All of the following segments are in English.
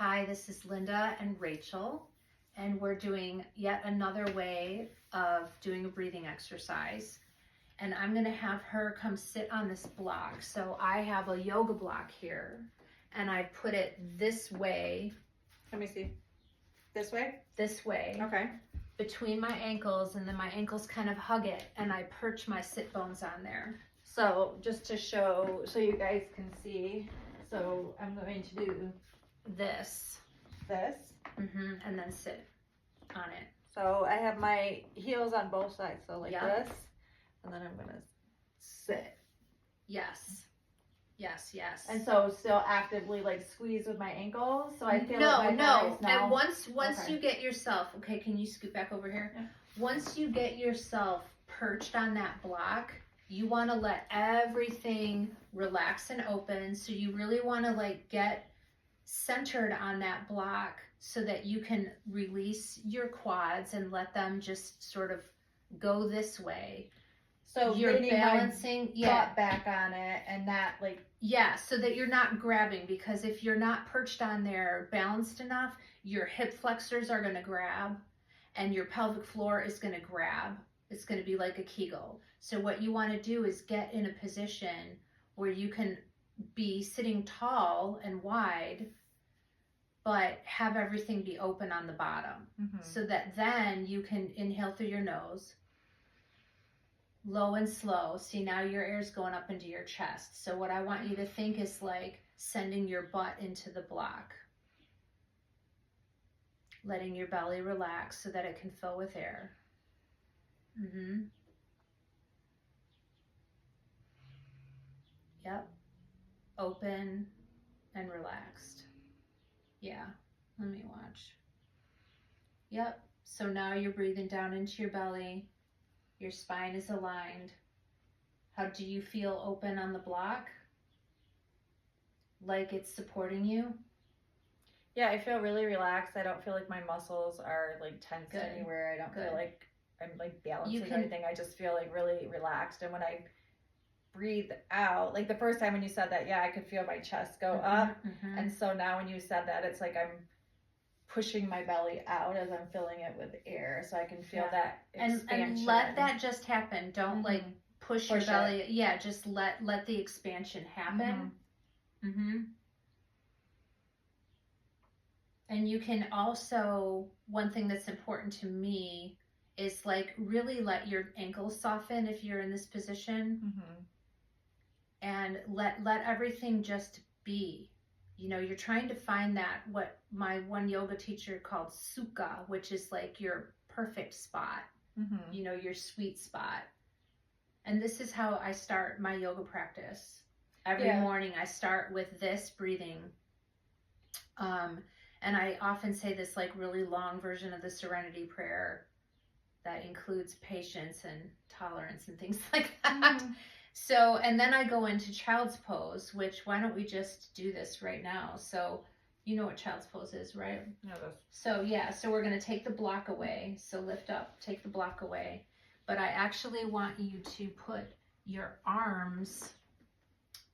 Hi, this is Linda and Rachel, and we're doing yet another way of doing a breathing exercise. And I'm going to have her come sit on this block. So I have a yoga block here, and I put it this way. Let me see. This way? This way. Okay. Between my ankles, and then my ankles kind of hug it, and I perch my sit bones on there. So just to show, so you guys can see, so I'm going to do This. And then sit on it. So I have my heels on both sides, so like this, and then I'm gonna sit. Yes. And so still actively like squeeze with my ankles, so I feel no. now. And once Okay. you get yourself, okay, can you scoot back over here? Yeah. Once you get yourself perched on that block, you want to let everything relax and open. So you really want to like get centered on that block so that you can release your quads and let them just sort of go this way. So You're leaning balancing, my butt back on it and not like. Yeah, so that you're not grabbing, because if you're not perched on there balanced enough, your hip flexors are going to grab and your pelvic floor is going to grab. It's going to be like a Kegel. So what you want to do is get in a position where you can be sitting tall and wide, but have everything be open on the bottom, so that then you can inhale through your nose, low and slow. See, now your air's going up into your chest. So what I want you to think is like sending your butt into the block, letting your belly relax so that it can fill with air. Yep. Open and relaxed. Yeah, let me watch. Yep. So now you're breathing down into your belly. Your spine is aligned. How do you feel open on the block? Like it's supporting you? Yeah, I feel really relaxed. I don't feel like my muscles are like tense anywhere. I don't feel like I'm like balancing or anything. I just feel like really relaxed. And when I breathe out, like the first time when you said that, yeah, I could feel my chest go up. And so now when you said that, it's like I'm pushing my belly out as I'm filling it with air, so I can feel that expansion. And let that just happen. Don't like push your belly. Yeah, just let the expansion happen. And you can also, one thing that's important to me is like really let your ankles soften if you're in this position. And let everything just be. You know, you're trying to find that, what my one yoga teacher called sukha, which is like your perfect spot, you know, your sweet spot. And this is how I start my yoga practice. Every morning I start with this breathing. And I often say this like really long version of the Serenity Prayer that includes patience and tolerance and things like that. So, and then I go into child's pose, which, why don't we just do this right now? So, you know what child's pose is, right? Yeah. So, so we're going to take the block away. So lift up, take the block away. But I actually want you to put your arms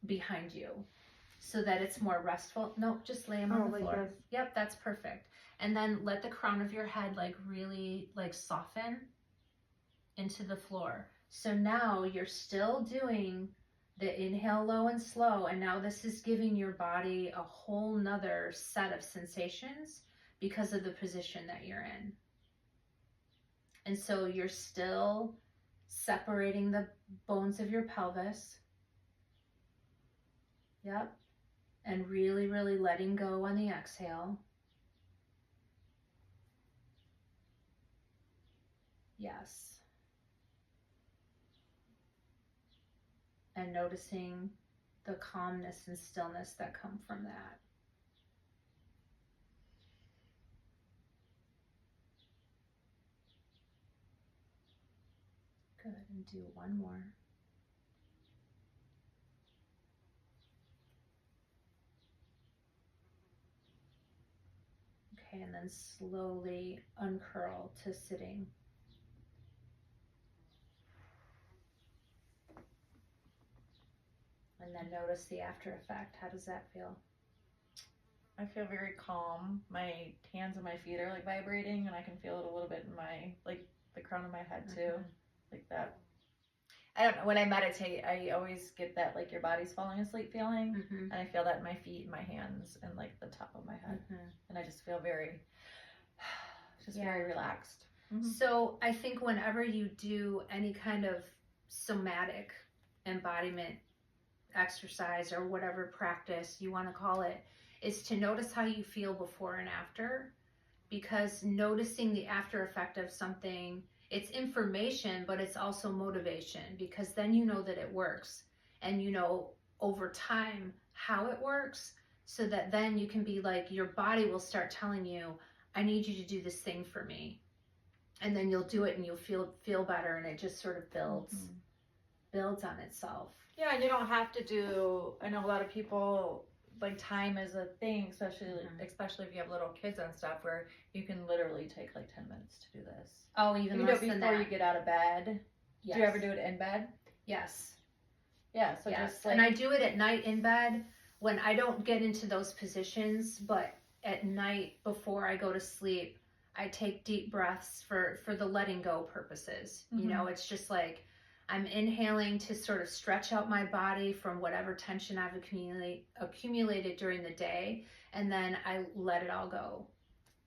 behind you so that it's more restful. Nope, just lay them on the floor. This. Yep, that's perfect. And then let the crown of your head like really like soften into the floor. So now you're still doing the inhale low and slow, and now this is giving your body a whole nother set of sensations because of the position that you're in. And so you're still separating the bones of your pelvis. Yep. And really, really letting go on the exhale. Yes. And noticing the calmness and stillness that come from that. Good, and do one more. Okay, and then slowly uncurl to sitting. And then notice the after effect. How does that feel? I feel very calm. My hands and my feet are like vibrating, and I can feel it a little bit in my, like, the crown of my head too, like that. I don't know, when I meditate, I always get that, like, your body's falling asleep feeling, and I feel that in my feet and my hands and, like, the top of my head, and I just feel very, very relaxed. So I think whenever you do any kind of somatic embodiment exercise or whatever practice you want to call it, is to notice how you feel before and after, because noticing the after effect of something, it's information, but it's also motivation, because then you know that it works, and you know over time how it works, so that then you can be like, your body will start telling you, I need you to do this thing for me, and then you'll do it and you'll feel better, and it just sort of builds on itself. Yeah, and you don't have to do, I know a lot of people, like, time is a thing, especially if you have little kids and stuff, where you can literally take like 10 minutes to do this. Oh, even less than that. Before you get out of bed. Yes. Do you ever do it in bed? Yes. Yeah, so just like... And I do it at night in bed when I don't get into those positions, but at night before I go to sleep, I take deep breaths for the letting go purposes. You know, it's just like, I'm inhaling to sort of stretch out my body from whatever tension I've accumulated during the day, and then I let it all go,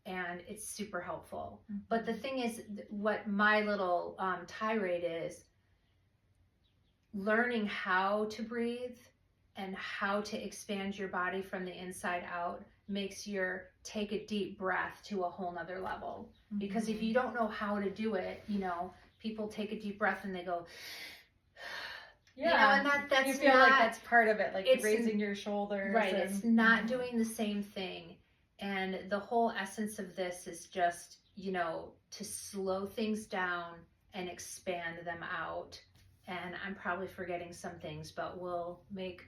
and it's super helpful. But the thing is, what my little tirade is, learning how to breathe and how to expand your body from the inside out makes your take a deep breath to a whole nother level. Because if you don't know how to do it, you know, people take a deep breath and they go, yeah, you know, and that's you feel not, like that's part of it, like raising your shoulders. Right, it's not doing the same thing. And the whole essence of this is just, you know, to slow things down and expand them out. And I'm probably forgetting some things, but we'll make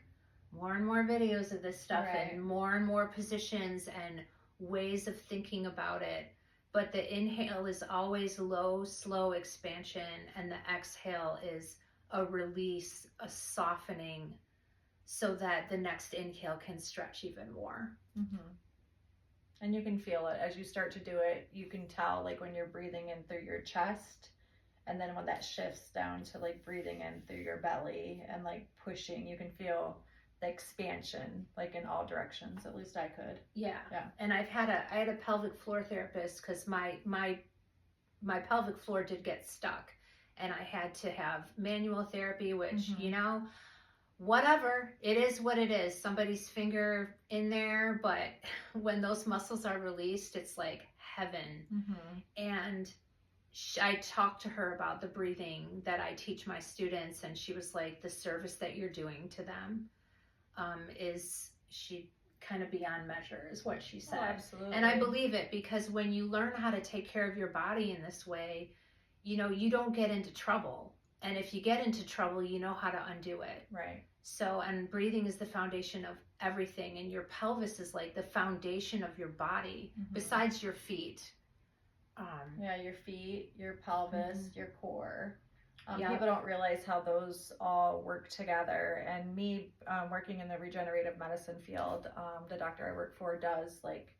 more and more videos of this stuff, and more positions and ways of thinking about it. But the inhale is always low, slow expansion, and the exhale is a release, a softening, so that the next inhale can stretch even more. And you can feel it as you start to do it. You can tell, like, when you're breathing in through your chest, and then when that shifts down to like breathing in through your belly and like pushing, you can feel the expansion, like, in all directions. At least I could. Yeah. And I had a pelvic floor therapist, because my pelvic floor did get stuck, and I had to have manual therapy, which, you know, whatever, it is what it is. Somebody's finger in there, but when those muscles are released, it's like heaven. And I talked to her about the breathing that I teach my students, and she was like, the service that you're doing to them is, she kind of beyond measure, is what she said. Absolutely. And I believe it, because when you learn how to take care of your body in this way, you know, you don't get into trouble. And if you get into trouble, you know how to undo it. Right. So, and breathing is the foundation of everything. And your pelvis is like the foundation of your body, besides your feet. Your feet, your pelvis, your core. People don't realize how those all work together. And me, working in the regenerative medicine field, the doctor I work for does, like,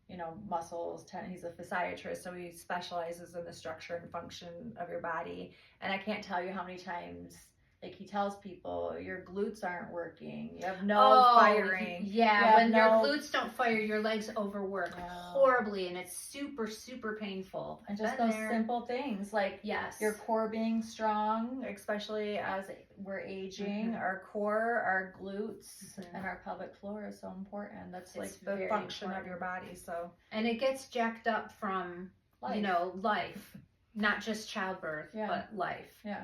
you know, muscles. He's a physiatrist, so he specializes in the structure and function of your body. And I can't tell you how many times, like, he tells people, your glutes aren't working, you have no firing. Yeah, when your glutes don't fire, your legs overwork horribly, and it's super, super painful. And just those simple things, like your core being strong, especially as we're aging, our core, our glutes, and our pelvic floor is so important. That's like the function of your body. So, and it gets jacked up from life, not just childbirth, but life. Yeah.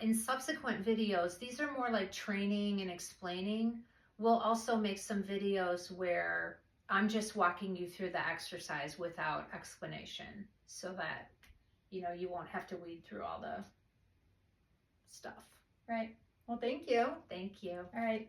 In subsequent videos, these are more like training and explaining. We'll also make some videos where I'm just walking you through the exercise without explanation, so that, you know, you won't have to weed through all the stuff. Right. Well, thank you. Thank you. All right.